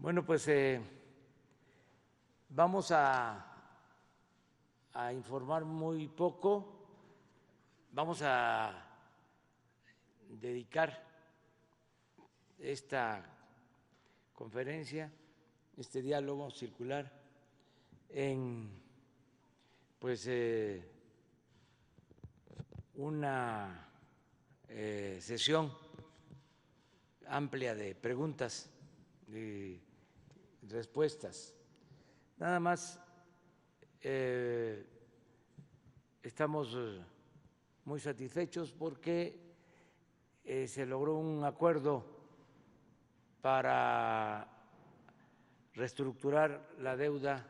Bueno, pues vamos a informar muy poco, vamos a dedicar esta conferencia, este diálogo circular en una sesión amplia de preguntas y respuestas. Nada más estamos muy satisfechos porque se logró un acuerdo para reestructurar la deuda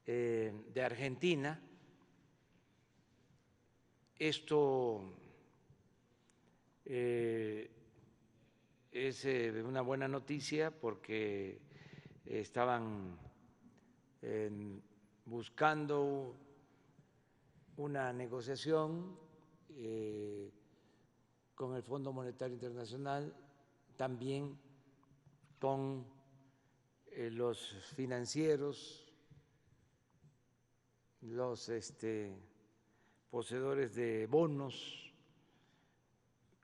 de Argentina. Esto es una buena noticia porque estaban buscando una negociación con el Fondo Monetario Internacional, también con los financieros, los poseedores de bonos.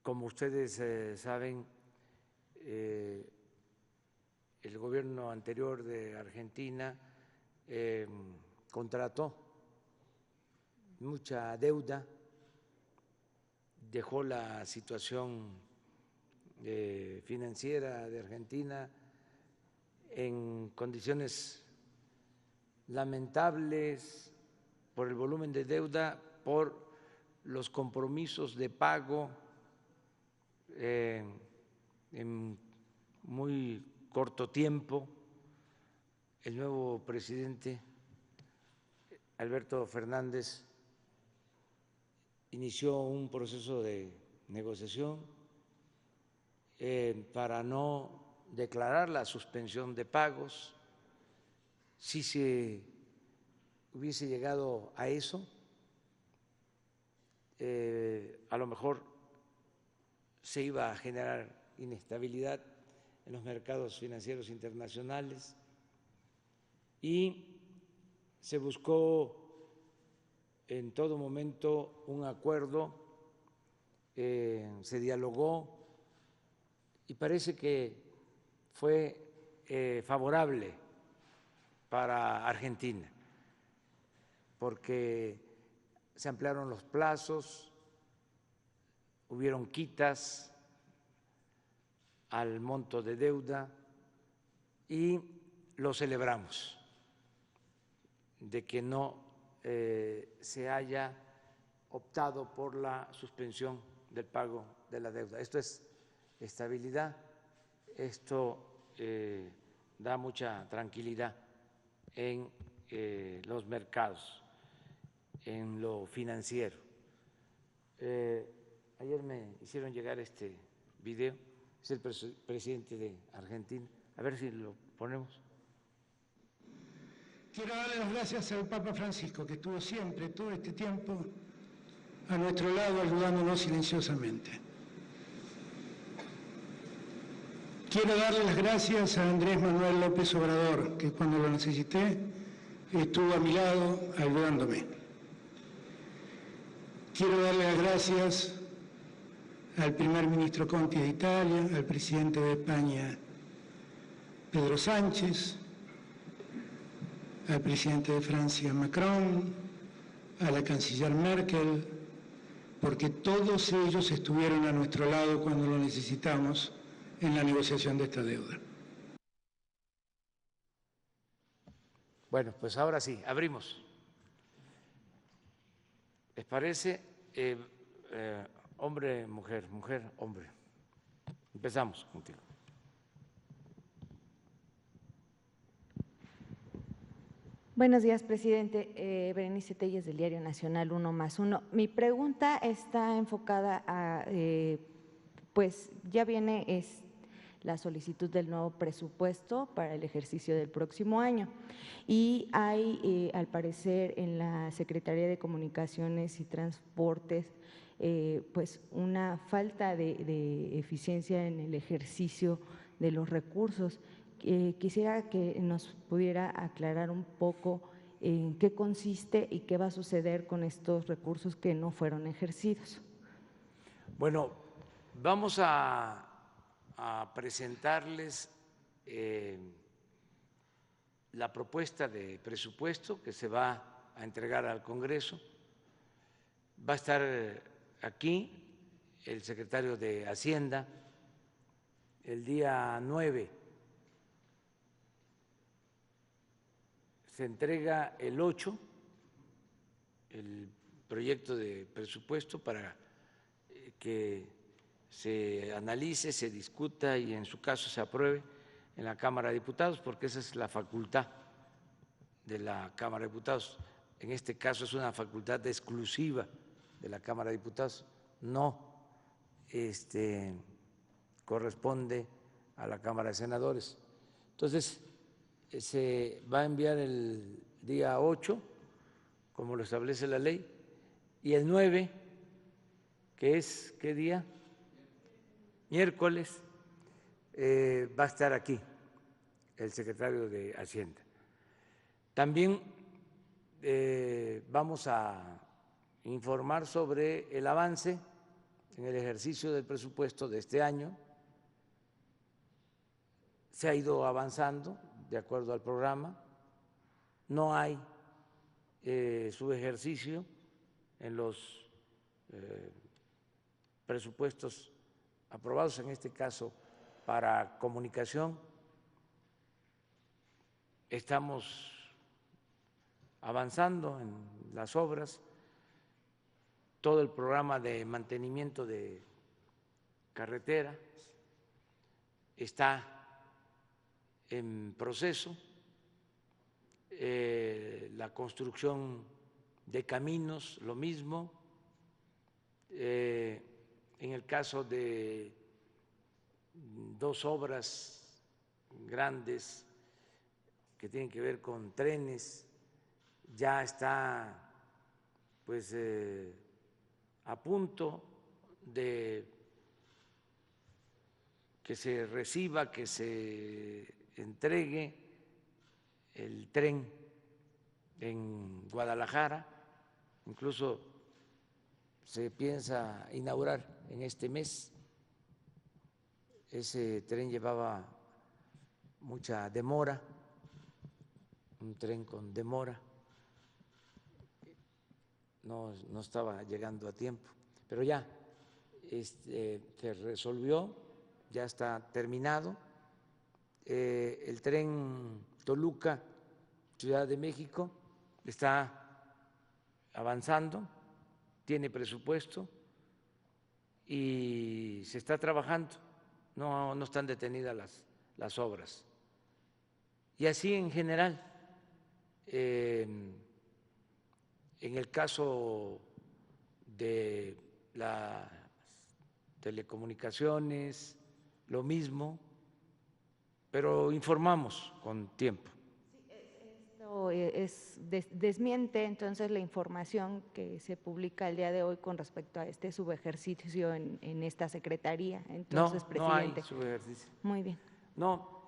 Como ustedes saben, el gobierno anterior de Argentina contrató mucha deuda, dejó la situación financiera de Argentina en condiciones lamentables por el volumen de deuda, por los compromisos de pago en muy corto tiempo. El nuevo presidente, Alberto Fernández, inició un proceso de negociación para no declarar la suspensión de pagos. Si se hubiese llegado a eso, a lo mejor se iba a generar inestabilidad en los mercados financieros internacionales y se buscó en todo momento un acuerdo, se dialogó y parece que fue favorable para Argentina, porque se ampliaron los plazos, hubieron quitas al monto de deuda y lo celebramos, de que no se haya optado por la suspensión del pago de la deuda. Esto es estabilidad, esto da mucha tranquilidad en los mercados, en lo financiero. Ayer me hicieron llegar este video, es el presidente de Argentina, a ver si lo ponemos. Quiero darle las gracias al Papa Francisco, que estuvo siempre, todo este tiempo, a nuestro lado, ayudándonos silenciosamente. Quiero darle las gracias a Andrés Manuel López Obrador, que cuando lo necesité estuvo a mi lado ayudándome. Quiero darle las gracias al primer ministro Conte de Italia, al presidente de España, Pedro Sánchez, al presidente de Francia, Macron, a la canciller Merkel, porque todos ellos estuvieron a nuestro lado cuando lo necesitamos en la negociación de esta deuda. Bueno, pues ahora sí, abrimos. ¿Les parece? Hombre, mujer, mujer, hombre. Empezamos contigo. Buenos días, presidente. Berenice Telles, del Diario Nacional 1+1. Mi pregunta está enfocada a, pues ya viene la solicitud del nuevo presupuesto para el ejercicio del próximo año y hay, al parecer, en la Secretaría de Comunicaciones y Transportes, pues una falta de eficiencia en el ejercicio de los recursos. quisiera que nos pudiera aclarar un poco en qué consiste y qué va a suceder con estos recursos que no fueron ejercidos. Bueno, vamos a presentarles la propuesta de presupuesto que se va a entregar al Congreso. Va a estar aquí el secretario de Hacienda el día 9. Se entrega el 8 el proyecto de presupuesto para que se analice, se discuta y en su caso se apruebe en la Cámara de Diputados, porque esa es la facultad de la Cámara de Diputados. En este caso es una facultad exclusiva de la Cámara de Diputados, no corresponde a la Cámara de Senadores. Entonces, se va a enviar el día 8, como lo establece la ley, y el 9, que es, ¿qué día? Miércoles, va a estar aquí el secretario de Hacienda. También vamos a informar sobre el avance en el ejercicio del presupuesto de este año. Se ha ido avanzando de acuerdo al programa, no hay subejercicio en los presupuestos aprobados, en este caso para comunicación. Estamos avanzando en las obras, todo el programa de mantenimiento de carretera está en proceso, la construcción de caminos, lo mismo. En el caso de dos obras grandes que tienen que ver con trenes, ya está pues a punto de que se reciba, que se entregue el tren en Guadalajara, incluso se piensa inaugurar en este mes. Ese tren llevaba mucha demora, un tren con demora, no estaba llegando a tiempo, pero ya se resolvió, ya está terminado. El tren Toluca, Ciudad de México, está avanzando, tiene presupuesto y se está trabajando, no están detenidas las obras. Y así en general, en el caso de las telecomunicaciones, lo mismo, pero informamos con tiempo. Esto desmiente entonces la información que se publica el día de hoy con respecto a este subejercicio en esta secretaría. Entonces, No, presidente. no hay subejercicio. Muy bien. No,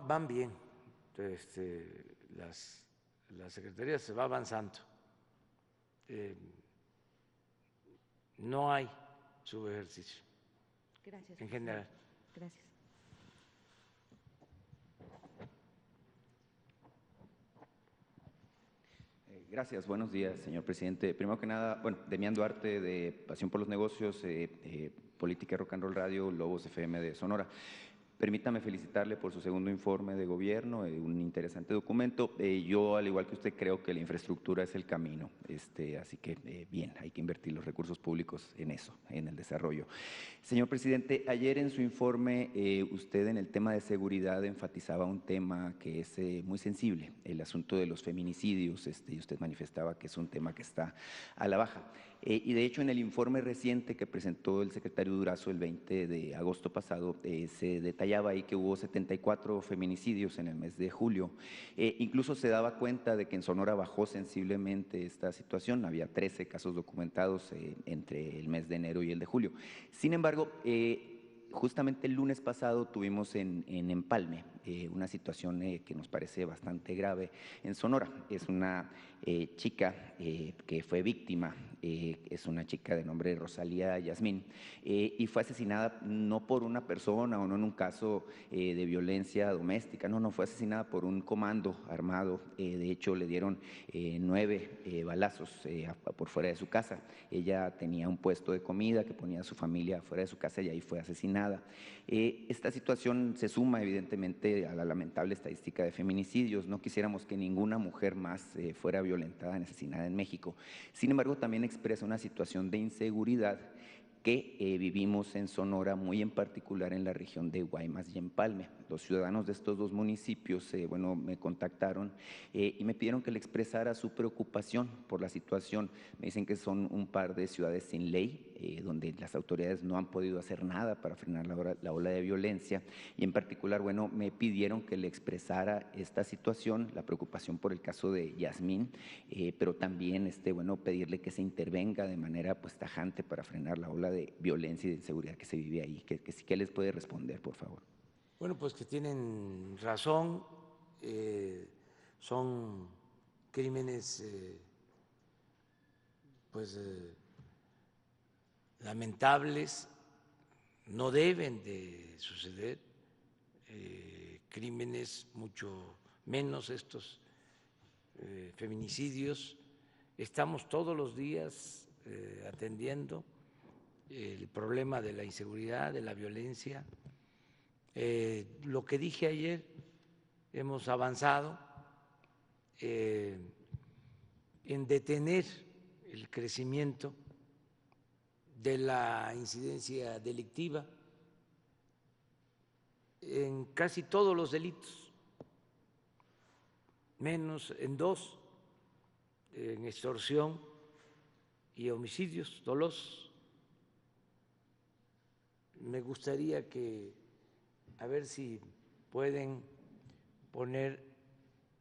van bien. Las secretarías se va avanzando. No hay subejercicio. Gracias. En general. Gracias. Gracias, buenos días, señor presidente. Primero que nada, Demián Duarte, de Pasión por los Negocios, Política Rock and Roll Radio, Lobos FM de Sonora. Permítame felicitarle por su segundo informe de gobierno, un interesante documento. Yo, al igual que usted, creo que la infraestructura es el camino, así que bien, hay que invertir los recursos públicos en eso, en el desarrollo. Señor presidente, ayer en su informe usted en el tema de seguridad enfatizaba un tema que es muy sensible, el asunto de los feminicidios, y usted manifestaba que es un tema que está a la baja. Y de hecho, en el informe reciente que presentó el secretario Durazo el 20 de agosto pasado, se detallaba ahí que hubo 74 feminicidios en el mes de julio. Incluso se daba cuenta de que en Sonora bajó sensiblemente esta situación, había 13 casos documentados entre el mes de enero y el de julio. Sin embargo, Justamente el lunes pasado tuvimos en Empalme una situación que nos parece bastante grave en Sonora. Es una chica que fue víctima, es una chica de nombre Rosalía Yasmín, y fue asesinada no por una persona o no en un caso de violencia doméstica, no, fue asesinada por un comando armado. De hecho, le dieron 9 balazos por fuera de su casa. Ella tenía un puesto de comida que ponía a su familia fuera de su casa y ahí fue asesinada. Esta situación se suma evidentemente a la lamentable estadística de feminicidios. No quisiéramos que ninguna mujer más fuera violentada ni asesinada en México. Sin embargo, también expresa una situación de inseguridad que vivimos en Sonora, muy en particular en la región de Guaymas y Empalme. Los ciudadanos de estos dos municipios me contactaron y me pidieron que le expresara su preocupación por la situación. Me dicen que son un par de ciudades sin ley, donde las autoridades no han podido hacer nada para frenar la ola de violencia, y en particular, me pidieron que le expresara esta situación, la preocupación por el caso de Yasmín, pero también pedirle que se intervenga de manera tajante para frenar la ola de violencia y de inseguridad que se vive ahí. ¿Qué les puede responder, por favor? Bueno, pues que tienen razón, son crímenes lamentables, no deben de suceder, crímenes mucho menos estos feminicidios. Estamos todos los días atendiendo el problema de la inseguridad, de la violencia. Lo que dije ayer, hemos avanzado en detener el crecimiento de la incidencia delictiva en casi todos los delitos, menos en 2, en extorsión y homicidios dolosos. Me gustaría a ver si pueden poner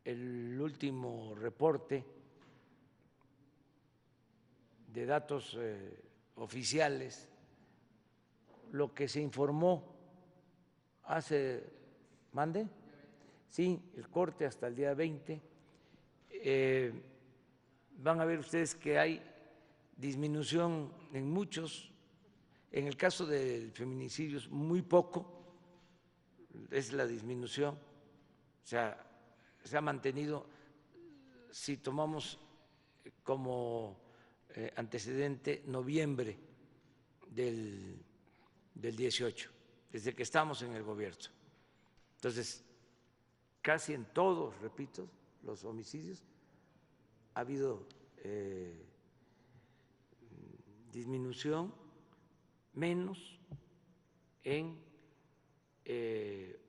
el último reporte de datos oficiales, lo que se informó ¿mande? Sí, el corte hasta el día 20. Van a ver ustedes que hay disminución en muchos. En el caso del feminicidio es muy poco, es la disminución, o sea, se ha mantenido, si tomamos como antecedente noviembre del 18, desde que estamos en el gobierno. Entonces, casi en todos, repito, los homicidios ha habido disminución, menos en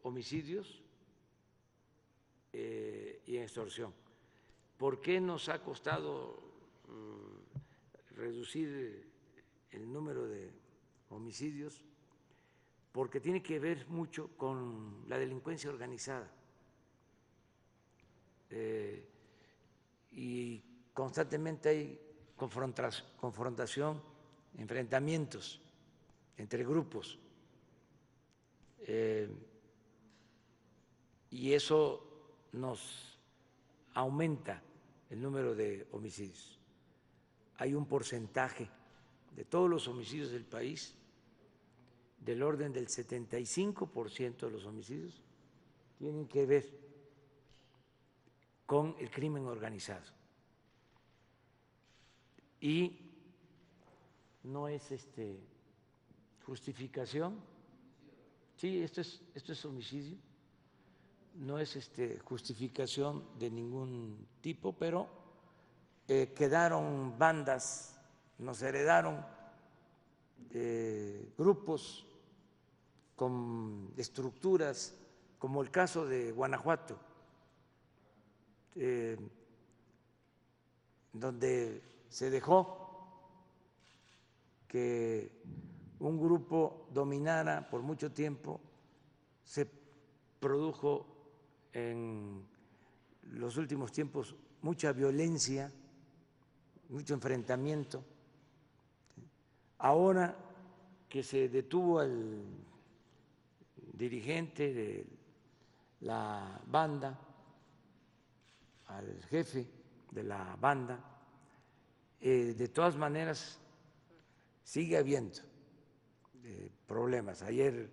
homicidios y en extorsión. ¿Por qué nos ha costado reducir el número de homicidios? Porque tiene que ver mucho con la delincuencia organizada y constantemente hay confrontación, enfrentamientos entre grupos, y eso nos aumenta el número de homicidios. Hay un porcentaje de todos los homicidios del país, del orden del 75% de los homicidios tienen que ver con el crimen organizado. Y no es justificación. Sí, esto es homicidio. No es justificación de ningún tipo, pero quedaron bandas, nos heredaron grupos con estructuras, como el caso de Guanajuato, donde se dejó que un grupo dominara por mucho tiempo. Se produjo en los últimos tiempos mucha violencia, mucho enfrentamiento. Ahora que se detuvo al dirigente de la banda, al jefe de la banda. De todas maneras, sigue habiendo problemas. Ayer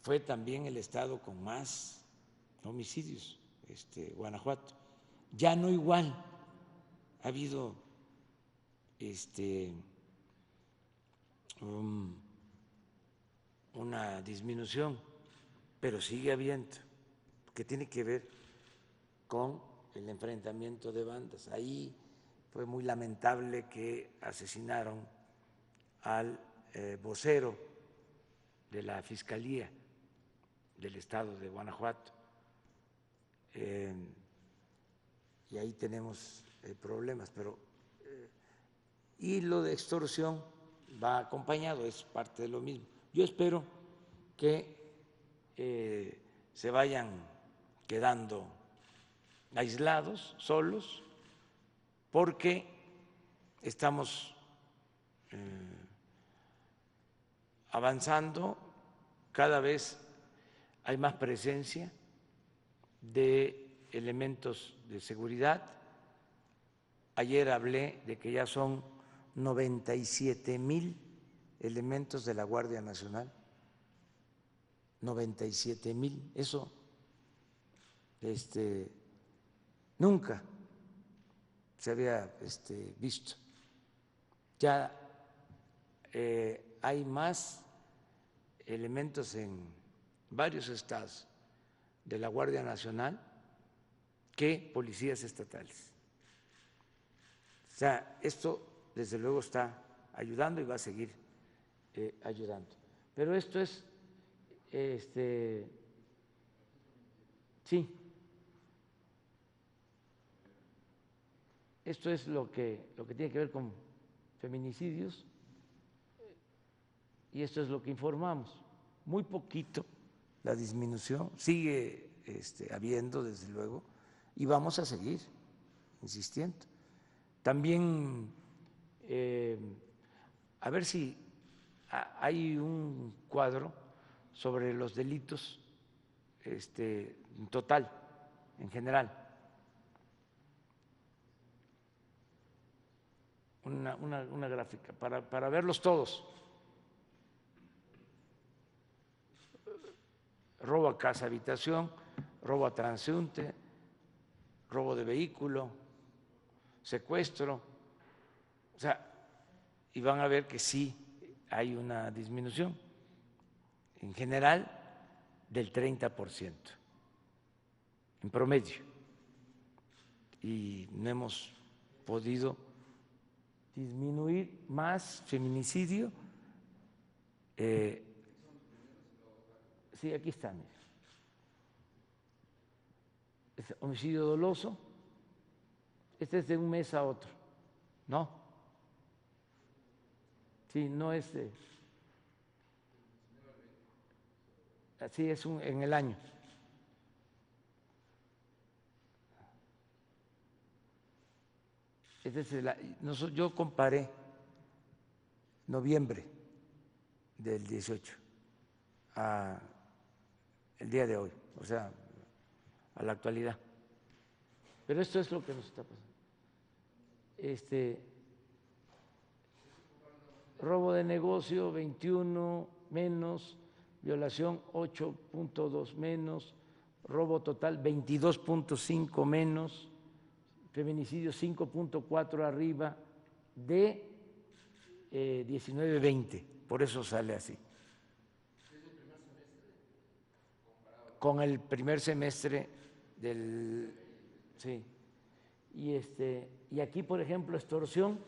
fue también el estado con más homicidios, Guanajuato. Ya no igual, ha habido una disminución, pero sigue habiendo, que tiene que ver con el enfrentamiento de bandas. Ahí fue muy lamentable que asesinaron al vocero de la Fiscalía del Estado de Guanajuato. Y ahí tenemos problemas, pero y lo de extorsión va acompañado, es parte de lo mismo. Yo espero que se vayan quedando aislados, solos, porque estamos avanzando, cada vez hay más presencia de elementos de seguridad. Ayer hablé de que ya son 97,000 elementos de la Guardia Nacional, 97,000, eso nunca se había visto. Ya hay más elementos en varios estados de la Guardia Nacional que policías estatales. O sea, esto desde luego está ayudando y va a seguir ayudando. Pero esto es, sí, esto es lo que tiene que ver con feminicidios y esto es lo que informamos. Muy poquito la disminución, sigue habiendo desde luego y vamos a seguir insistiendo. También a ver si hay un cuadro sobre los delitos en total, en general. Una gráfica para verlos todos. Robo a casa, habitación, robo a transeúnte, robo de vehículo, secuestro. O sea, y van a ver que sí hay una disminución, en general del 30%, en promedio. Y no hemos podido disminuir más feminicidio. Sí, aquí está, mira. Es homicidio doloso. Este es de un mes a otro, ¿no? Sí, no es así, es en el año. Yo comparé noviembre del 18 a el día de hoy, o sea, a la actualidad. Pero esto es lo que nos está pasando. Robo de negocio 21 menos, violación 8.2 menos, robo total 22.5 menos, feminicidio 5.4 arriba de 19-20, por eso sale así. Con el primer semestre del... Sí. Y aquí, por ejemplo, extorsión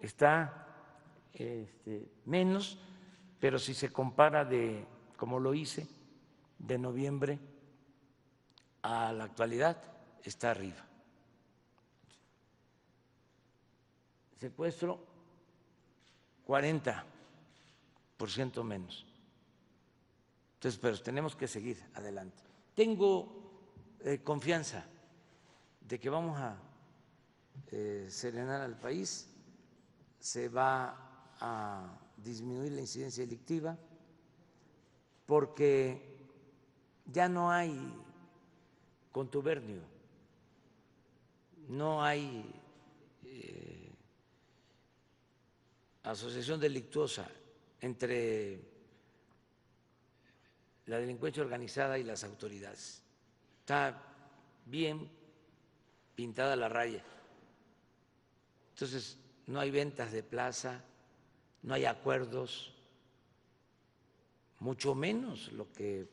está menos, pero si se compara como lo hice, de noviembre a la actualidad, está arriba. Secuestro, 40% menos. Entonces, pero tenemos que seguir adelante. Tengo confianza de que vamos a serenar al país, se va a disminuir la incidencia delictiva, porque ya no hay contubernio, no hay asociación delictuosa entre la delincuencia organizada y las autoridades. Está bien pintada la raya. Entonces, no hay ventas de plaza, no hay acuerdos, mucho menos lo que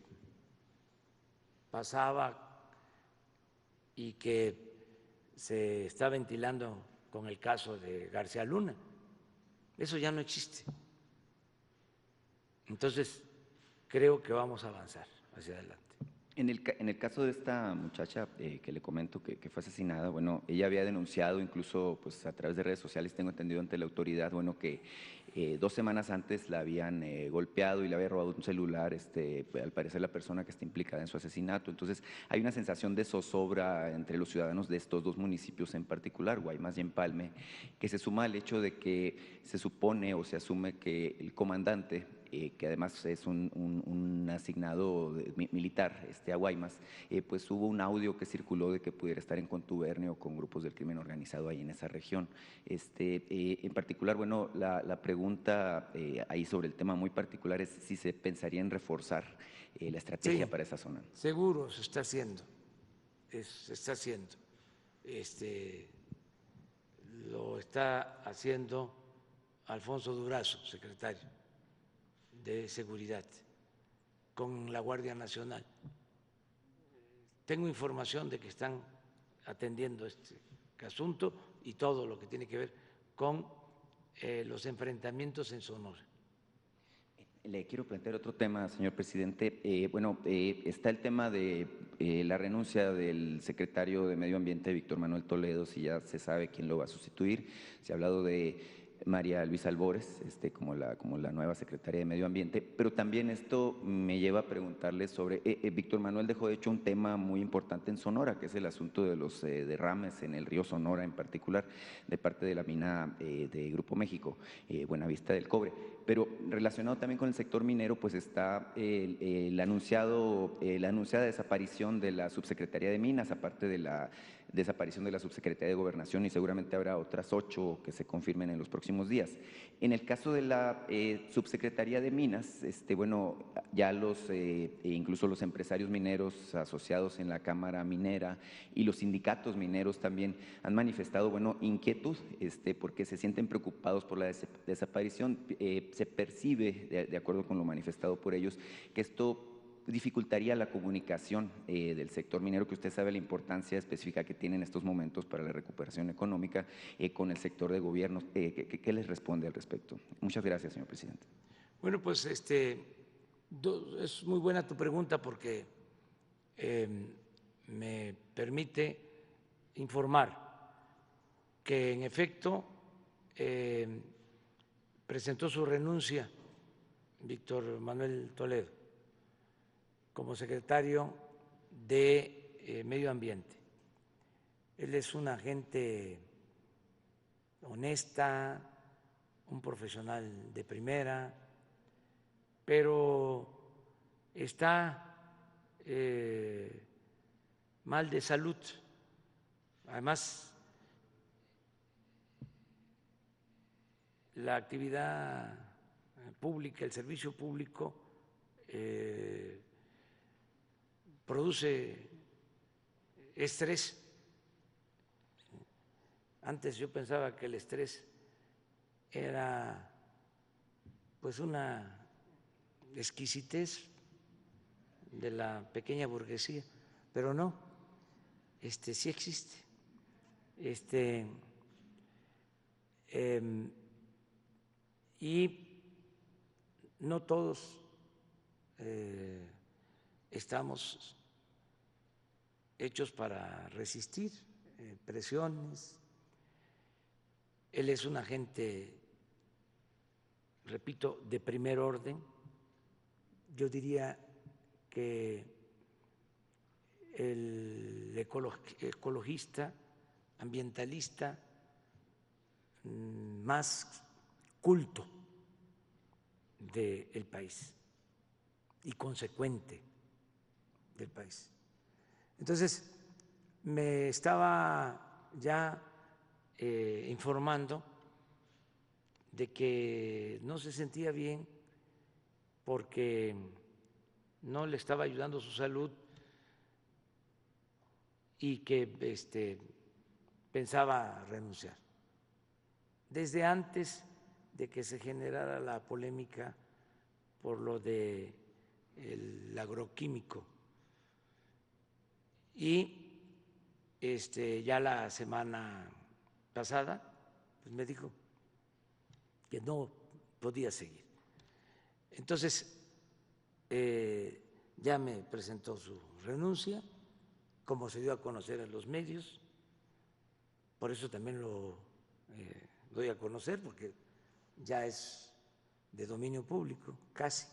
pasaba y que se está ventilando con el caso de García Luna. Eso ya no existe. Entonces, creo que vamos a avanzar hacia adelante. En el caso de esta muchacha que le comento que fue asesinada, bueno, ella había denunciado incluso pues a través de redes sociales, tengo entendido ante la autoridad, bueno, que 2 semanas antes la habían golpeado y le había robado un celular, al parecer la persona que está implicada en su asesinato. Entonces hay una sensación de zozobra entre los ciudadanos de estos 2 municipios en particular, Guaymas y Empalme, que se suma al hecho de que se supone o se asume que el comandante, que además es un asignado militar a Guaymas, pues hubo un audio que circuló de que pudiera estar en contubernio con grupos del crimen organizado ahí en esa región. En particular, bueno, la pregunta ahí sobre el tema muy particular es si se pensaría en reforzar la estrategia para esa zona. Seguro se está haciendo, lo está haciendo Alfonso Durazo, secretario de Seguridad, con la Guardia Nacional. Tengo información de que están atendiendo este asunto y todo lo que tiene que ver con los enfrentamientos en Sonora. Le quiero plantear otro tema, señor presidente. Está el tema de la renuncia del secretario de Medio Ambiente, Víctor Manuel Toledo, si ya se sabe quién lo va a sustituir. Se ha hablado de María Luisa Albores, como la nueva secretaria de Medio Ambiente, pero también esto me lleva a preguntarle sobre, Víctor Manuel dejó de hecho un tema muy importante en Sonora, que es el asunto de los derrames en el río Sonora en particular, de parte de la mina de Grupo México, Buenavista del Cobre. Pero relacionado también con el sector minero, pues está la anunciada desaparición de la subsecretaría de Minas, aparte de la desaparición de la subsecretaría de Gobernación, y seguramente habrá otras 8 que se confirmen en los próximos días. En el caso de la subsecretaría de Minas, ya incluso los empresarios mineros asociados en la Cámara Minera y los sindicatos mineros también han manifestado, inquietud, porque se sienten preocupados por la desaparición. Se percibe, de acuerdo con lo manifestado por ellos, que esto dificultaría la comunicación del sector minero, que usted sabe la importancia específica que tiene en estos momentos para la recuperación económica, con el sector de gobierno. ¿Qué les responde al respecto? Muchas gracias, señor presidente. Bueno, pues es muy buena tu pregunta porque me permite informar que en efecto presentó su renuncia Víctor Manuel Toledo como secretario de Medio Ambiente. Él es una gente honesta, un profesional de primera, pero está mal de salud. Además, la actividad pública, el servicio público, produce estrés. Antes yo pensaba que el estrés era pues una exquisitez de la pequeña burguesía, pero no, sí existe. Y no todos estamos hechos para resistir presiones. Él es un agente, repito, de primer orden. Yo diría que el ecologista, ambientalista más culto del país y consecuente del país. Entonces, me estaba ya informando de que no se sentía bien porque no le estaba ayudando su salud y que pensaba renunciar. Desde antes de que se generara la polémica por lo del agroquímico, y ya la semana pasada pues me dijo que no podía seguir. Entonces ya me presentó su renuncia, como se dio a conocer en los medios, por eso también lo doy a conocer, porque ya es de dominio público, casi.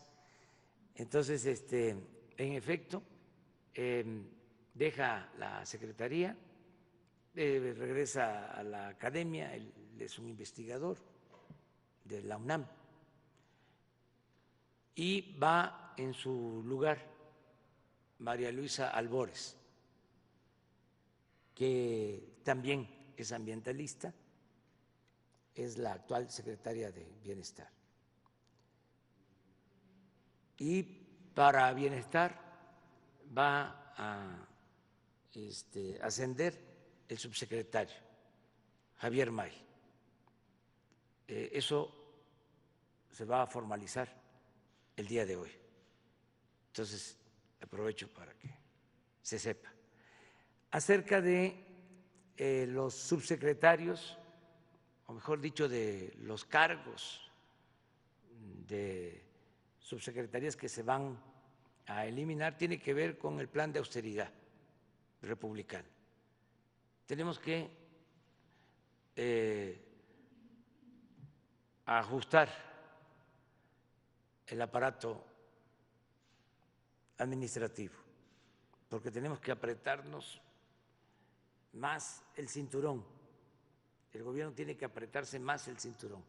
Entonces, en efecto, deja la secretaría, regresa a la academia, él es un investigador de la UNAM, y va en su lugar María Luisa Albores, que también es ambientalista, es la actual secretaria de Bienestar. Y para Bienestar va a ascender el subsecretario, Javier May. Eso se va a formalizar el día de hoy. Entonces, aprovecho para que se sepa. Acerca de los subsecretarios, o mejor dicho, de los cargos de subsecretarías que se van a eliminar, tiene que ver con el plan de austeridad republicano. Tenemos que ajustar el aparato administrativo, porque tenemos que apretarnos más el cinturón. El gobierno tiene que apretarse más el cinturón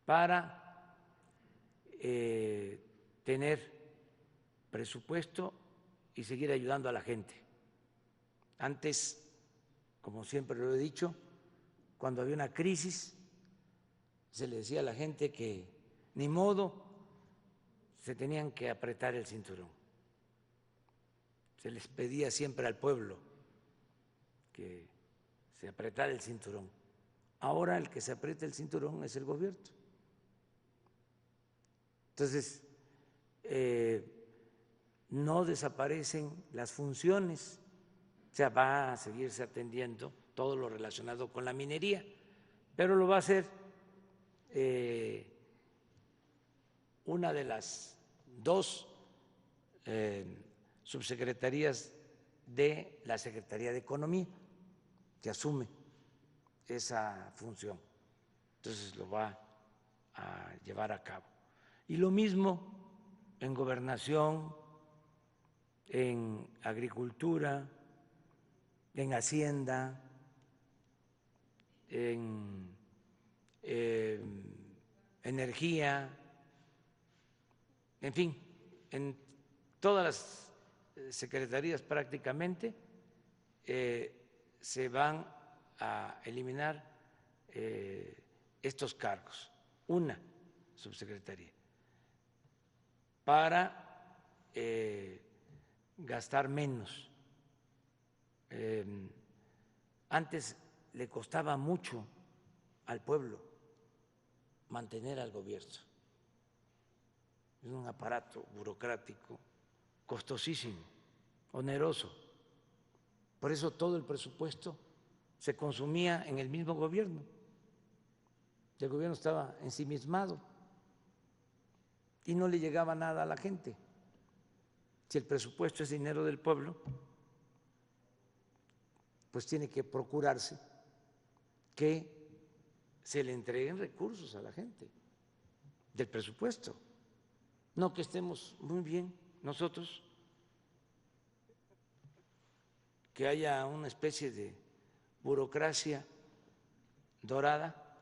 para tener presupuesto y seguir ayudando a la gente. Antes, como siempre lo he dicho, cuando había una crisis, se le decía a la gente que ni modo, se tenían que apretar el cinturón. Se les pedía siempre al pueblo que se apretara el cinturón. Ahora el que se aprieta el cinturón es el gobierno. Entonces, no desaparecen las funciones, o sea, va a seguirse atendiendo todo lo relacionado con la minería, pero lo va a hacer una de las dos subsecretarías de la Secretaría de Economía, que asume esa función. Entonces lo va a llevar a cabo. Y lo mismo en gobernación, en agricultura, en hacienda, en energía, en fin, en todas las secretarías prácticamente se van a eliminar estos cargos, una subsecretaría, para gastar menos. Antes le costaba mucho al pueblo mantener al gobierno. Es un aparato burocrático costosísimo, oneroso. Por eso todo el presupuesto se consumía en el mismo gobierno. El gobierno estaba ensimismado y no le llegaba nada a la gente. Si el presupuesto es dinero del pueblo, pues tiene que procurarse que se le entreguen recursos a la gente del presupuesto. No que estemos muy bien nosotros, que haya una especie de burocracia dorada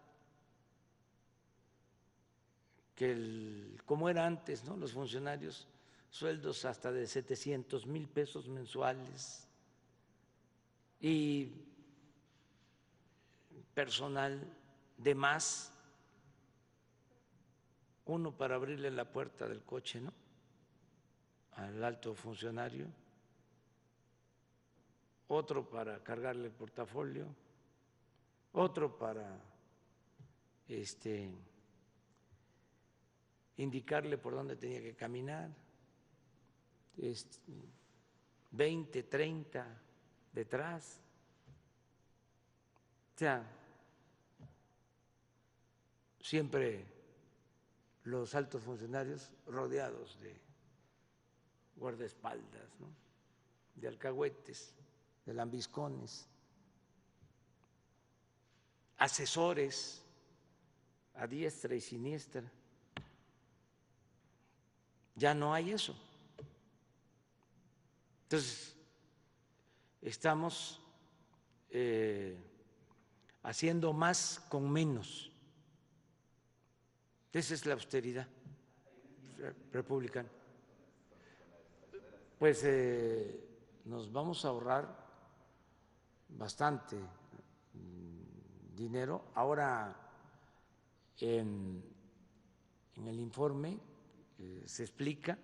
como era antes, ¿no? Los funcionarios, sueldos hasta de 700,000 pesos mensuales y personal de más, uno para abrirle la puerta del coche, ¿no?, al alto funcionario, otro para cargarle el portafolio, otro para indicarle por dónde tenía que caminar, 20, 30 detrás. O sea, siempre los altos funcionarios rodeados de guardaespaldas, ¿no?, de alcahuetes, de lambiscones, asesores a diestra y siniestra. Ya no hay eso. Entonces, estamos haciendo más con menos. Esa es la austeridad republicana. Pues nos vamos a ahorrar bastante dinero. Ahora, en el informe se explica,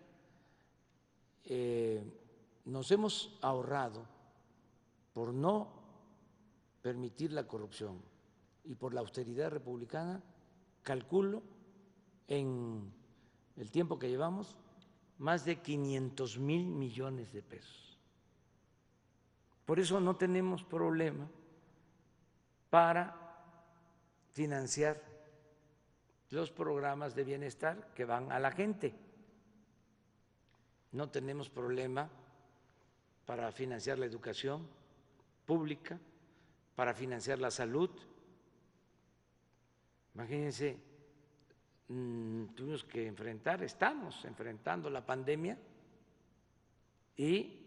nos hemos ahorrado por no permitir la corrupción y por la austeridad republicana, calculo en el tiempo que llevamos, más de 500,000 millones de pesos. Por eso no tenemos problema para financiar los programas de bienestar que van a la gente. No tenemos problema para financiar la educación pública, para financiar la salud. Imagínense, tuvimos que estamos enfrentando la pandemia y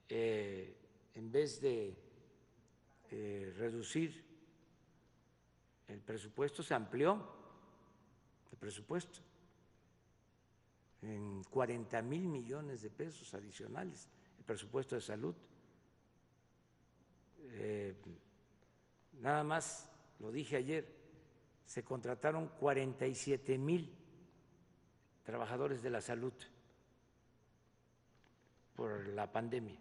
en vez de reducir el presupuesto, se amplió el presupuesto en 40,000 millones de pesos adicionales, el presupuesto de salud. Nada más, lo dije ayer, se contrataron 47,000 trabajadores de la salud por la pandemia.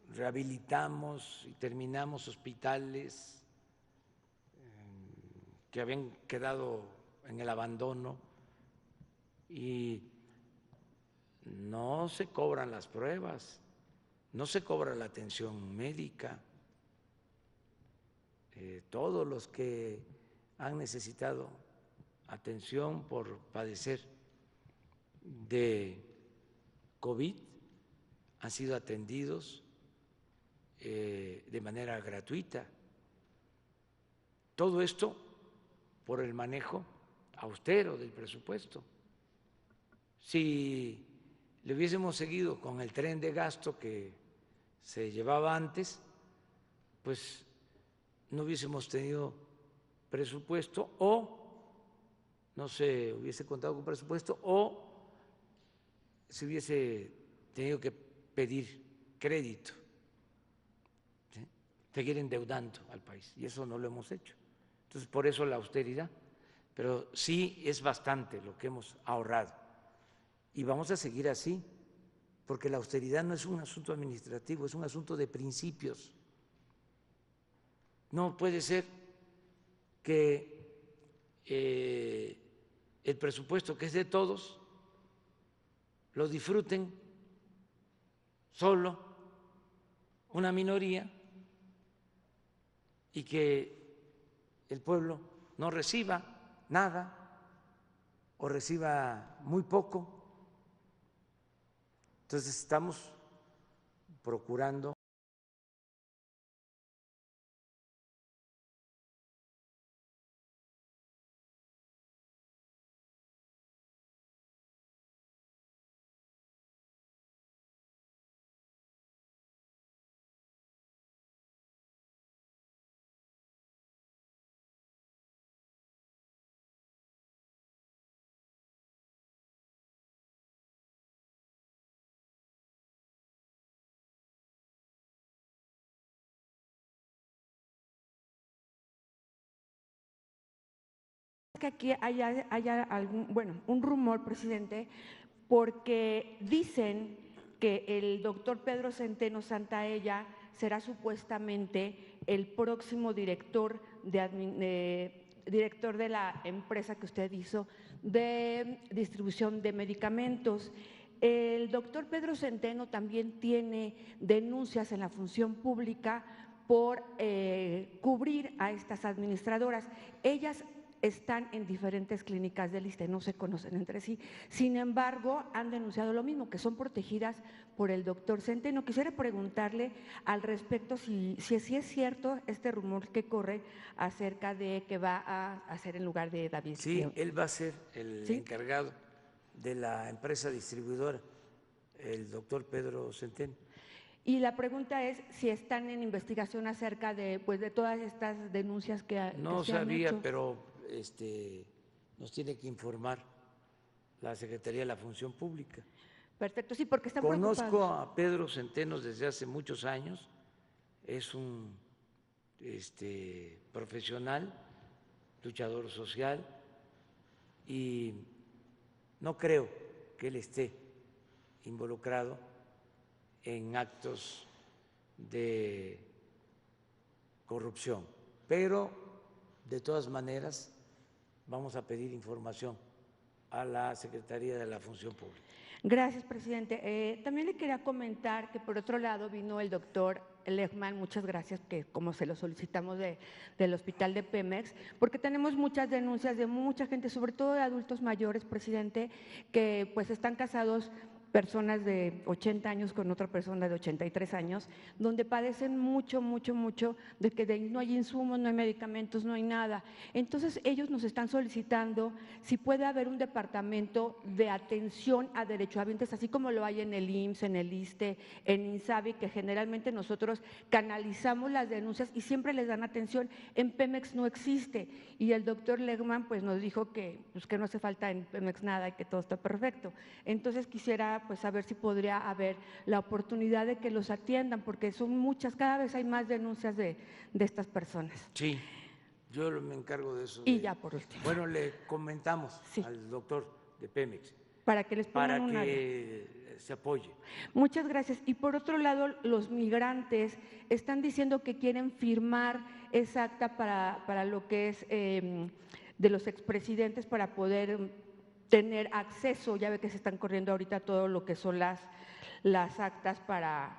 Rehabilitamos y terminamos hospitales que habían quedado en el abandono y no se cobran las pruebas, no se cobra la atención médica. Todos los que han necesitado atención por padecer de COVID han sido atendidos de manera gratuita. Todo esto por el manejo austero del presupuesto. Si le hubiésemos seguido con el tren de gasto que se llevaba antes, pues no hubiésemos tenido presupuesto o no se hubiese contado con presupuesto o se hubiese tenido que pedir crédito, ¿sí?, seguir endeudando al país, y eso no lo hemos hecho. Entonces, por eso la austeridad, pero sí es bastante lo que hemos ahorrado y vamos a seguir así, porque la austeridad no es un asunto administrativo, es un asunto de principios. No puede ser que el presupuesto, que es de todos, lo disfruten solo una minoría y que el pueblo no reciba nada o reciba muy poco. Entonces estamos procurando que aquí haya un rumor, presidente, porque dicen que el doctor Pedro Centeno Santaella será supuestamente el próximo director de la empresa que usted hizo de distribución de medicamentos. El doctor Pedro Centeno también tiene denuncias en la función pública por cubrir a estas administradoras. Ellas están en diferentes clínicas del ISSSTE, no se conocen entre sí. Sin embargo, han denunciado lo mismo, que son protegidas por el doctor Centeno. Quisiera preguntarle al respecto si es cierto este rumor que corre acerca de que va a hacer en lugar de David. Sí, él va a ser el encargado de la empresa distribuidora, el doctor Pedro Centeno. Y la pregunta es si están en investigación acerca de, pues, de todas estas denuncias que se han hecho. No sabía, pero nos tiene que informar la Secretaría de la Función Pública. Perfecto, sí, porque están Conozco preocupados. a Pedro Centeno desde hace muchos años, es un profesional, luchador social, y no creo que él esté involucrado en actos de corrupción, pero de todas maneras vamos a pedir información a la Secretaría de la Función Pública. Gracias, presidente. También le quería comentar que por otro lado vino el doctor Lehmann, muchas gracias, que como se lo solicitamos del hospital de Pemex, porque tenemos muchas denuncias de mucha gente, sobre todo de adultos mayores, presidente, que pues están casados, personas de 80 años con otra persona de 83 años, donde padecen mucho de que no hay insumos, no hay medicamentos, no hay nada. Entonces ellos nos están solicitando si puede haber un departamento de atención a derechohabientes, así como lo hay en el IMSS, en el ISSSTE, en INSABI, que generalmente nosotros canalizamos las denuncias y siempre les dan atención. En Pemex no existe, y el doctor Lehmann pues nos dijo que no hace falta en Pemex nada y que todo está perfecto. Entonces quisiera pues a ver si podría haber la oportunidad de que los atiendan, porque son muchas, cada vez hay más denuncias de estas personas. Sí, yo me encargo de eso. Y ya por último. Bueno, le comentamos al doctor de Pemex para que les pongan para que se apoye. Muchas gracias. Y por otro lado, los migrantes están diciendo que quieren firmar esa acta para lo que es de los expresidentes, para poder tener acceso. Ya ve que se están corriendo ahorita todo lo que son las actas para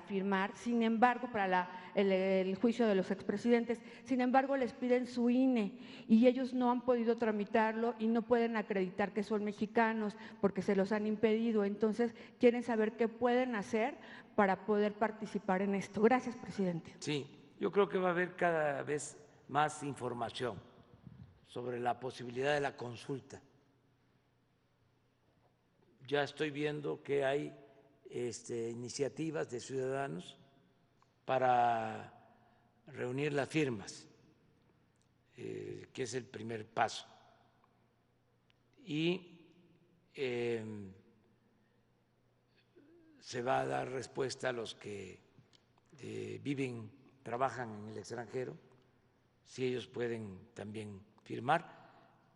firmar, sin embargo, para el juicio de los expresidentes. Sin embargo, les piden su INE y ellos no han podido tramitarlo y no pueden acreditar que son mexicanos porque se los han impedido. Entonces, quieren saber qué pueden hacer para poder participar en esto. Gracias, presidente. Sí, yo creo que va a haber cada vez más información sobre la posibilidad de la consulta. Ya estoy viendo que hay iniciativas de ciudadanos para reunir las firmas, que es el primer paso. Y se va a dar respuesta a los que viven, trabajan en el extranjero, si ellos pueden también firmar.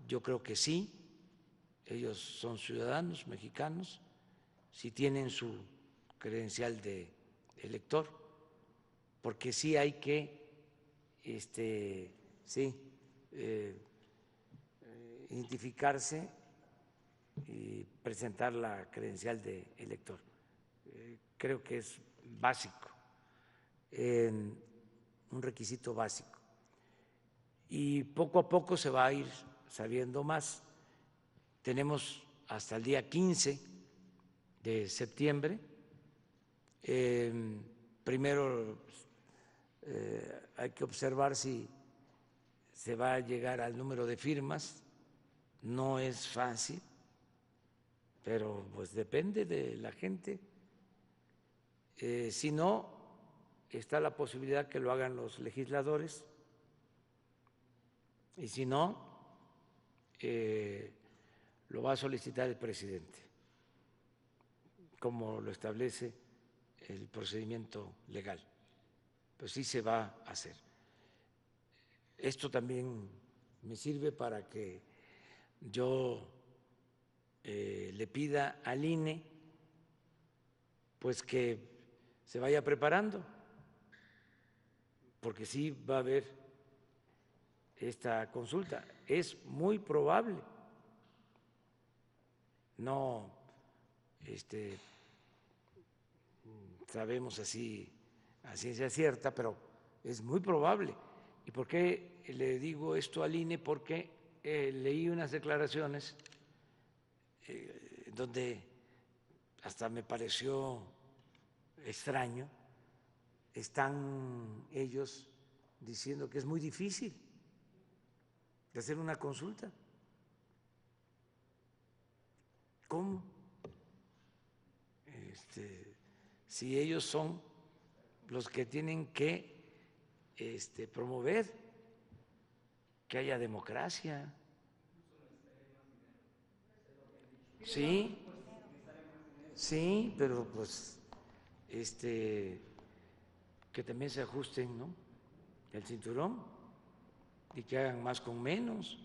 Yo creo que sí. Ellos son ciudadanos mexicanos, si tienen su credencial de elector, porque sí hay que identificarse y presentar la credencial de elector. Creo que es básico, un requisito básico. Y poco a poco se va a ir sabiendo más. Tenemos hasta el día 15 de septiembre. Primero hay que observar si se va a llegar al número de firmas. No es fácil, pero pues depende de la gente. Si no, está la posibilidad que lo hagan los legisladores, y si no, lo va a solicitar el presidente, como lo establece el procedimiento legal. Pues sí se va a hacer. Esto también me sirve para que yo le pida al INE pues que se vaya preparando, porque sí va a haber esta consulta. Es muy probable, no sabemos así a ciencia cierta, pero es muy probable. ¿Y por qué le digo esto al INE? Porque leí unas declaraciones donde hasta me pareció extraño, están ellos diciendo que es muy difícil de hacer una consulta. ¿Cómo? Si ellos son los que tienen que promover que haya democracia. Sí, pero pues que también se ajusten, ¿no?, el cinturón y que hagan más con menos,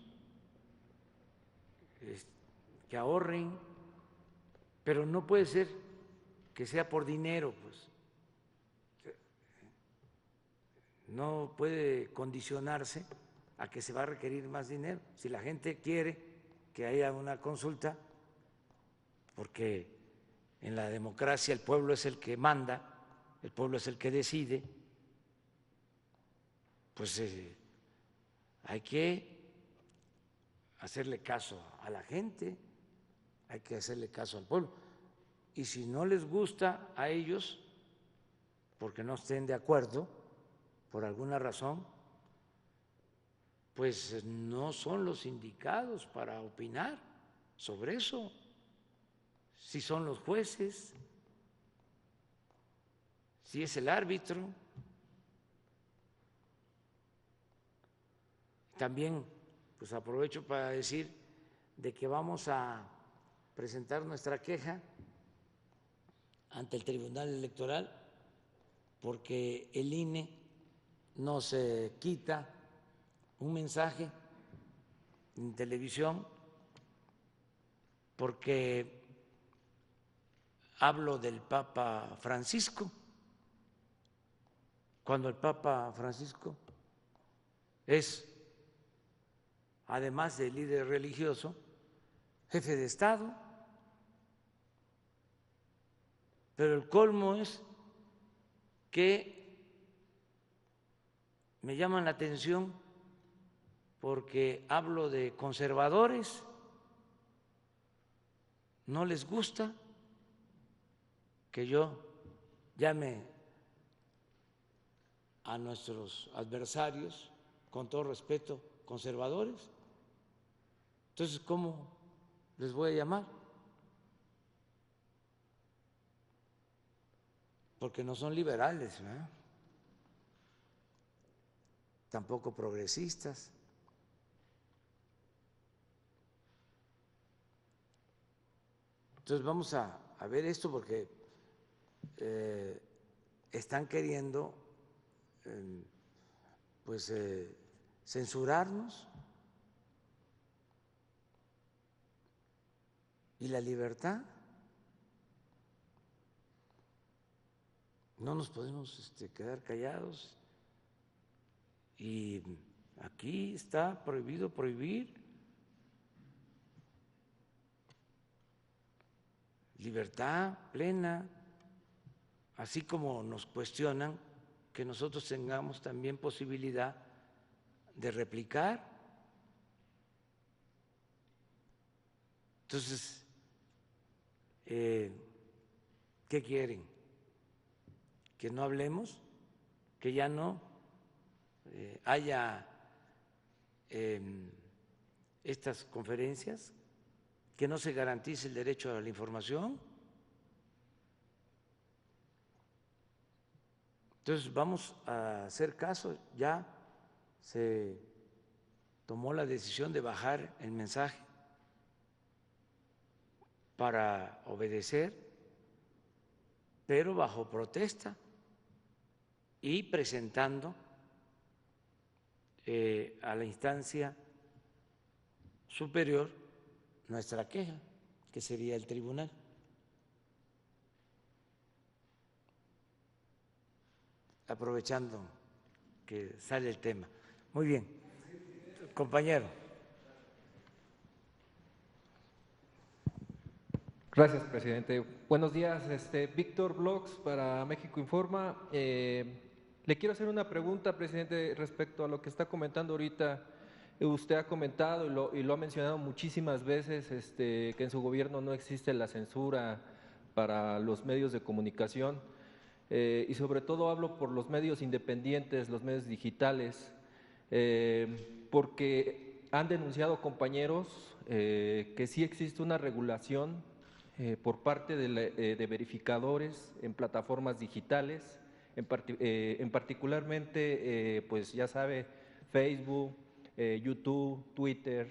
que ahorren, pero no puede ser que sea por dinero, pues no puede condicionarse a que se va a requerir más dinero. Si la gente quiere que haya una consulta, porque en la democracia el pueblo es el que manda, el pueblo es el que decide, pues hay que hacerle caso a la gente, hay que hacerle caso al pueblo. Y si no les gusta a ellos, porque no estén de acuerdo, por alguna razón, pues no son los indicados para opinar sobre eso. Si son los jueces, si es el árbitro. También pues aprovecho para decir de que vamos a presentar nuestra queja ante el Tribunal Electoral porque el INE nos quita un mensaje en televisión, porque hablo del Papa Francisco, cuando el Papa Francisco es, además de líder religioso, jefe de Estado. Pero el colmo es que me llaman la atención porque hablo de conservadores, no les gusta que yo llame a nuestros adversarios, con todo respeto, conservadores. Entonces, ¿cómo les voy a llamar? Porque no son liberales, ¿verdad? Tampoco progresistas. Entonces vamos a ver esto porque están queriendo pues censurarnos, y la libertad. No nos podemos quedar callados, y aquí está prohibido prohibir. Libertad plena, así como nos cuestionan que nosotros tengamos también posibilidad de replicar. Entonces, ¿qué quieren? ¿Que no hablemos? ¿Que ya no haya estas conferencias? ¿Que no se garantice el derecho a la información? Entonces vamos a hacer caso. Ya se tomó la decisión de bajar el mensaje para obedecer, pero bajo protesta y presentando a la instancia superior nuestra queja, que sería el tribunal. Aprovechando que sale el tema. Muy bien, compañero. Gracias, presidente. Buenos días, Víctor Blogs para México Informa. Le quiero hacer una pregunta, presidente, respecto a lo que está comentando ahorita. Usted ha comentado y lo ha mencionado muchísimas veces que en su gobierno no existe la censura para los medios de comunicación y sobre todo hablo por los medios independientes, los medios digitales, porque han denunciado compañeros que sí existe una regulación por parte de verificadores en plataformas digitales, en particularmente, pues ya sabe, Facebook, YouTube, Twitter.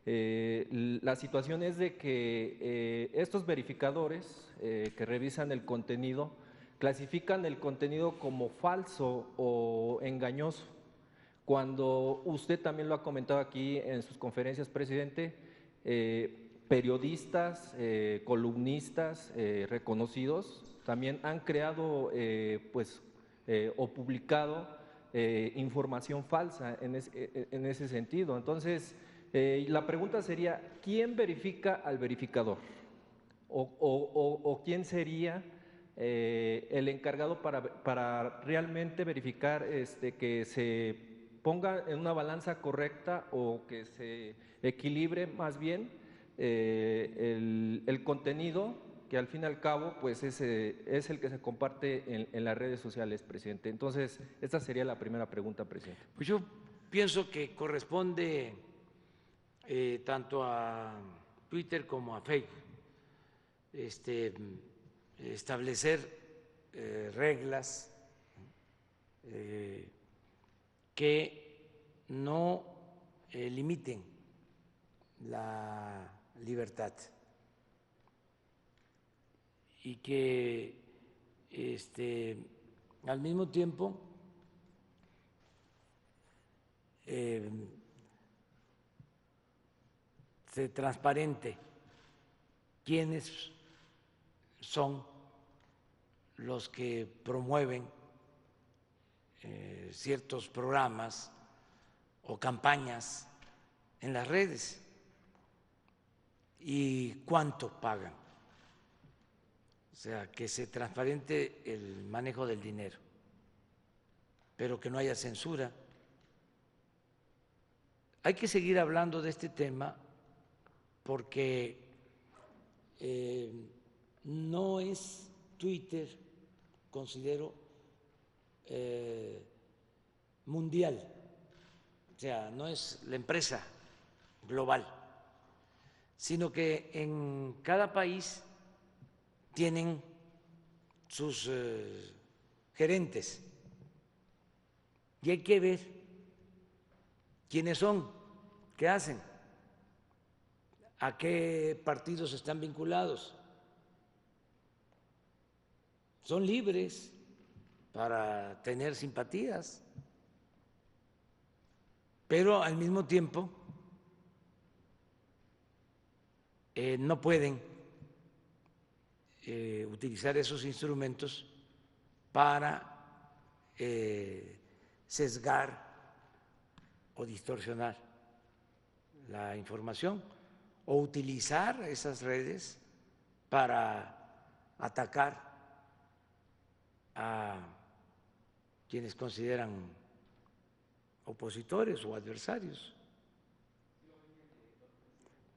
La situación es de que estos verificadores que revisan el contenido clasifican el contenido como falso o engañoso. Cuando usted también lo ha comentado aquí en sus conferencias, presidente, periodistas, columnistas reconocidos también han creado o publicado información falsa en ese sentido. Entonces, la pregunta sería, ¿quién verifica al verificador? ¿O quién sería el encargado para realmente verificar que se ponga en una balanza correcta o que se equilibre más bien el contenido que al fin y al cabo pues es el que se comparte en las redes sociales, presidente? Entonces, esta sería la primera pregunta, presidente. Pues yo pienso que corresponde tanto a Twitter como a Facebook establecer reglas que no limiten la libertad y que al mismo tiempo se transparente quiénes son los que promueven ciertos programas o campañas en las redes y cuánto pagan. O sea, que se transparente el manejo del dinero, pero que no haya censura. Hay que seguir hablando de este tema porque no es Twitter, considero, mundial, o sea, no es la empresa global, sino que en cada país tienen sus gerentes y hay que ver quiénes son, qué hacen, a qué partidos están vinculados. Son libres para tener simpatías, pero al mismo tiempo no pueden utilizar esos instrumentos para sesgar o distorsionar la información o utilizar esas redes para atacar a quienes consideran opositores o adversarios.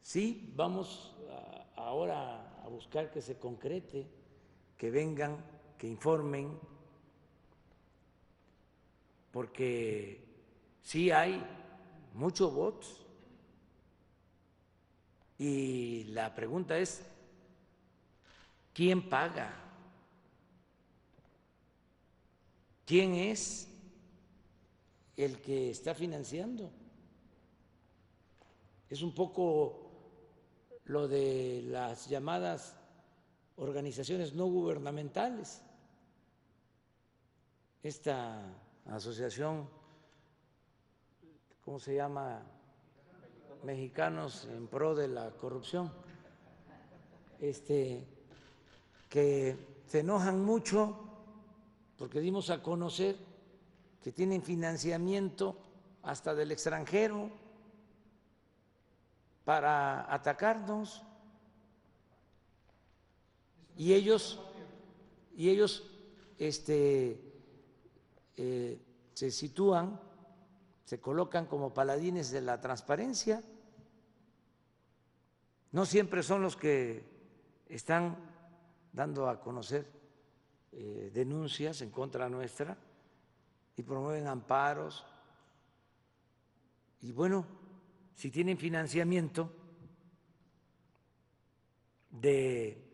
Sí, vamos ahora a buscar que se concrete, que vengan, que informen, porque sí hay muchos bots y la pregunta es, ¿quién paga? ¿Quién es el que está financiando? Es un poco lo de las llamadas organizaciones no gubernamentales. Esta asociación, ¿cómo se llama? Mexicanos en Pro de la Corrupción, que se enojan mucho porque dimos a conocer que tienen financiamiento hasta del extranjero para atacarnos, y ellos se sitúan, se colocan como paladines de la transparencia. No siempre son los que están dando a conocer denuncias en contra nuestra y promueven amparos. Y bueno, si tienen financiamiento de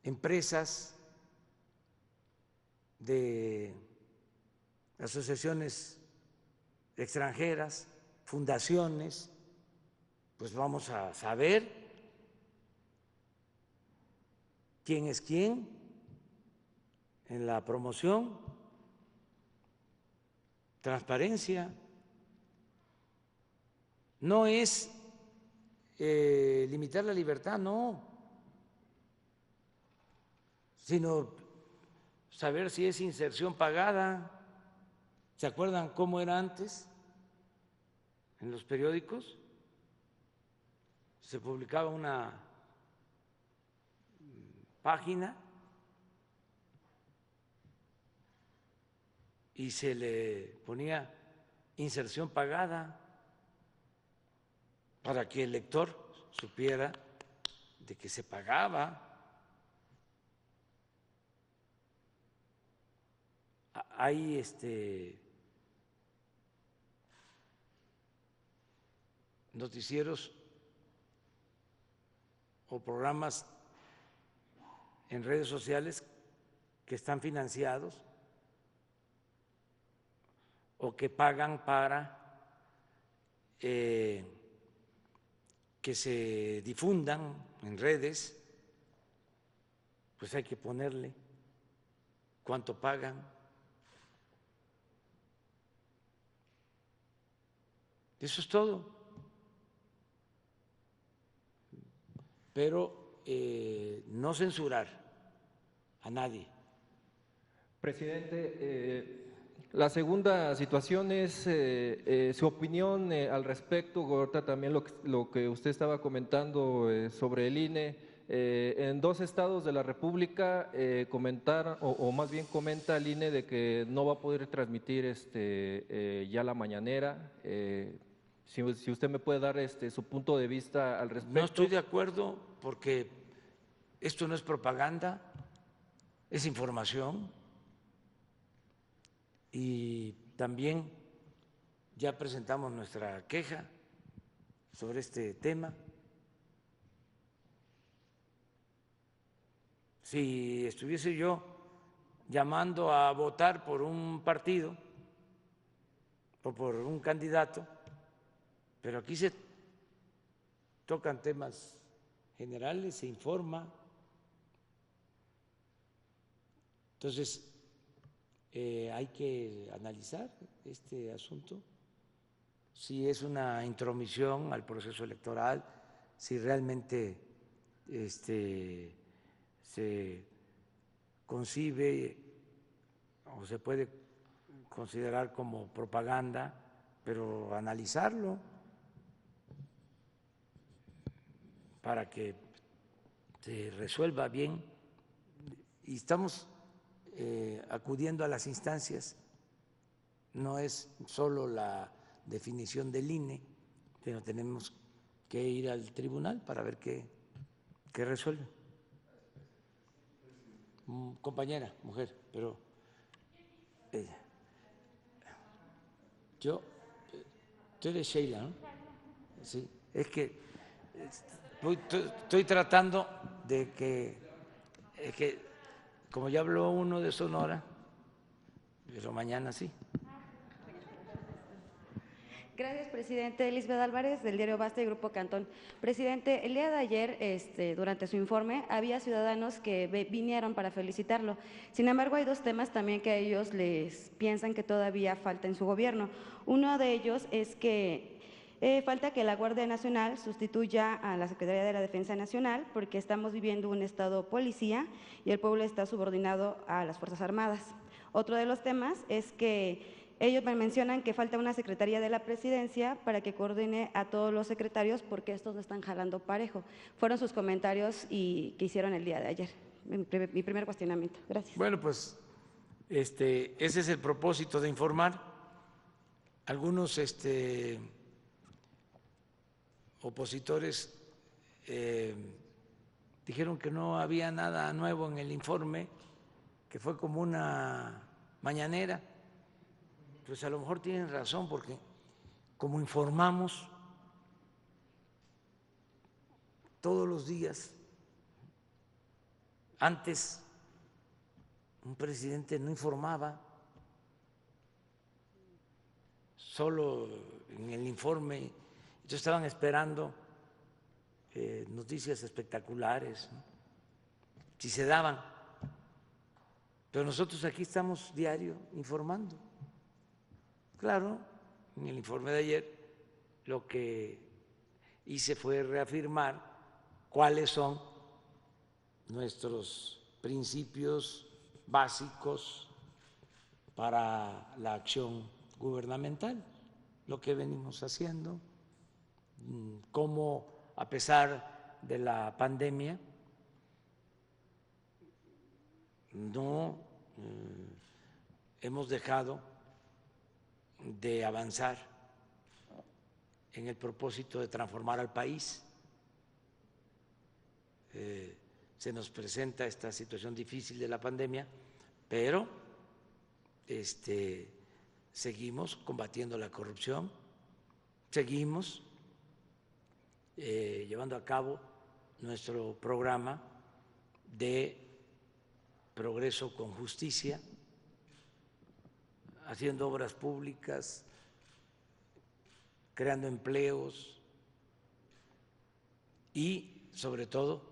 empresas, de asociaciones extranjeras, fundaciones, pues vamos a saber quién es quién en la promoción. Transparencia. No es limitar la libertad, no, sino saber si es inserción pagada. ¿Se acuerdan cómo era antes en los periódicos? Se publicaba una página y se le ponía inserción pagada para que el lector supiera de que se pagaba. Hay noticieros o programas en redes sociales que están financiados o que pagan para que se difundan en redes. Pues hay que ponerle cuánto pagan. Eso es todo. Pero no censurar a nadie. Presidente, la segunda situación es su opinión al respecto, ahorita también lo que usted estaba comentando sobre el INE. En 2 estados de la República comentaron, o más bien comenta el INE de que no va a poder transmitir ya la mañanera. Si usted me puede dar su punto de vista al respecto. No estoy de acuerdo porque esto no es propaganda, es información. Y también ya presentamos nuestra queja sobre este tema. Si estuviese yo llamando a votar por un partido o por un candidato, pero aquí se tocan temas generales, se informa. Entonces, hay que analizar este asunto, si es una intromisión al proceso electoral, si realmente se concibe o se puede considerar como propaganda, pero analizarlo para que se resuelva bien. Y estamos acudiendo a las instancias, no es solo la definición del INE, sino tenemos que ir al tribunal para ver qué resuelve. Compañera, mujer, pero tú eres Sheila, ¿no? Sí, es que estoy tratando de que como ya habló uno de Sonora, pero mañana sí. Gracias, presidente. Lisbeth Álvarez, del diario Basta y Grupo Cantón. Presidente, el día de ayer, durante su informe, había ciudadanos que vinieron para felicitarlo. Sin embargo, hay 2 temas también que a ellos les piensan que todavía falta en su gobierno. Uno de ellos es que Falta que la Guardia Nacional sustituya a la Secretaría de la Defensa Nacional porque estamos viviendo un estado policía y el pueblo está subordinado a las Fuerzas Armadas. Otro de los temas es que ellos me mencionan que falta una Secretaría de la Presidencia para que coordine a todos los secretarios porque estos no están jalando parejo. Fueron sus comentarios que hicieron el día de ayer. Mi primer cuestionamiento. Gracias. Bueno, pues ese es el propósito de informar. Algunos opositores dijeron que no había nada nuevo en el informe, que fue como una mañanera. Pues a lo mejor tienen razón, porque como informamos todos los días, antes un presidente no informaba, solo en el informe. Entonces estaban esperando noticias espectaculares, ¿no? Si se daban. Pero nosotros aquí estamos diario informando. Claro, en el informe de ayer lo que hice fue reafirmar cuáles son nuestros principios básicos para la acción gubernamental, lo que venimos haciendo, cómo a pesar de la pandemia no hemos dejado de avanzar en el propósito de transformar al país. Se nos presenta esta situación difícil de la pandemia, pero seguimos combatiendo la corrupción, seguimos llevando a cabo nuestro programa de progreso con justicia, haciendo obras públicas, creando empleos y, sobre todo,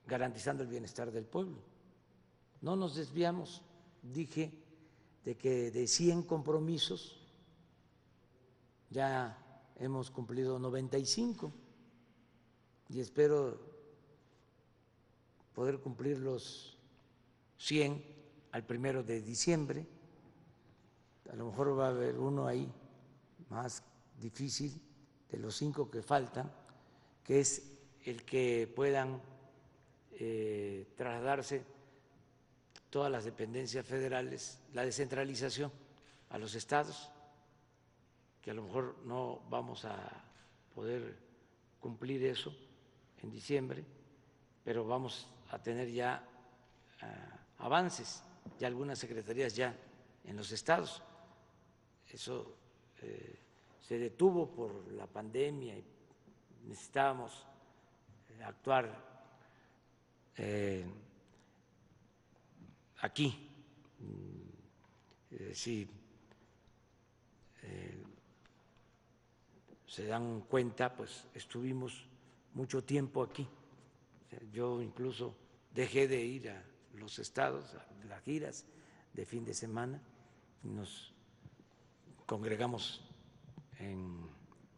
garantizando el bienestar del pueblo. No nos desviamos, dije, de que de 100 compromisos ya hemos cumplido 95 y espero poder cumplir los 100 al 1 de diciembre. A lo mejor va a haber uno ahí más difícil de los 5 que faltan, que es el que puedan trasladarse todas las dependencias federales, la descentralización a los estados, que a lo mejor no vamos a poder cumplir eso en diciembre, pero vamos a tener ya avances, ya algunas secretarías ya en los estados. Eso se detuvo por la pandemia y necesitábamos actuar aquí. Si se dan cuenta, pues estuvimos mucho tiempo aquí. Yo incluso dejé de ir a los estados, a las giras de fin de semana, y nos congregamos en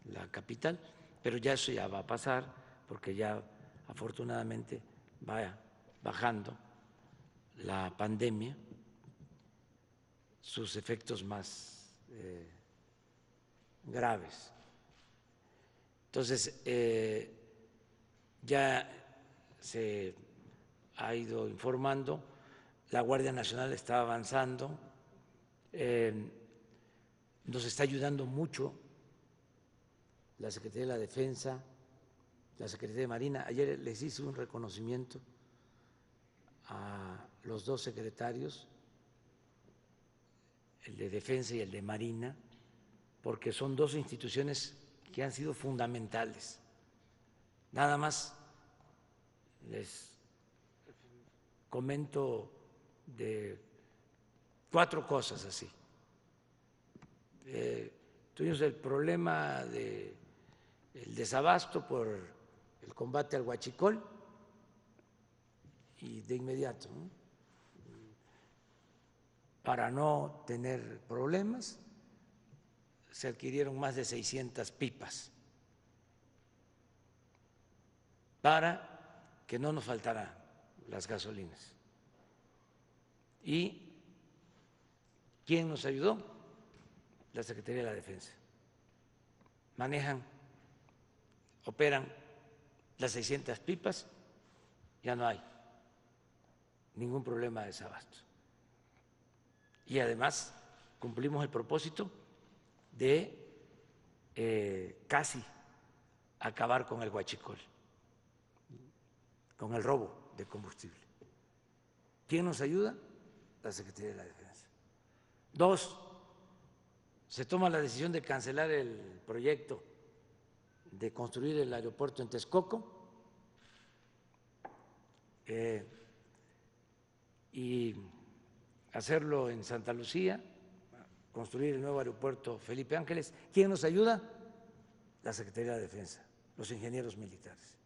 la capital, pero ya eso ya va a pasar, porque ya afortunadamente va bajando la pandemia, sus efectos más graves. Entonces, ya se ha ido informando, la Guardia Nacional está avanzando, nos está ayudando mucho la Secretaría de la Defensa, la Secretaría de Marina. Ayer les hice un reconocimiento a los 2 secretarios, el de Defensa y el de Marina, porque son 2 instituciones que han sido fundamentales. Nada más les comento de 4 cosas así. Tuvimos el problema del desabasto por el combate al huachicol y de inmediato, ¿no?, para no tener problemas, se adquirieron más de 600 pipas para que no nos faltaran las gasolinas. ¿Y quién nos ayudó? La Secretaría de la Defensa. Manejan, operan las 600 pipas, ya no hay ningún problema de desabasto. Y además cumplimos el propósito de casi acabar con el huachicol, con el robo de combustible. ¿Quién nos ayuda? La Secretaría de la Defensa. 2, se toma la decisión de cancelar el proyecto de construir el aeropuerto en Texcoco y hacerlo en Santa Lucía, construir el nuevo aeropuerto Felipe Ángeles. ¿Quién nos ayuda? La Secretaría de la Defensa, los ingenieros militares.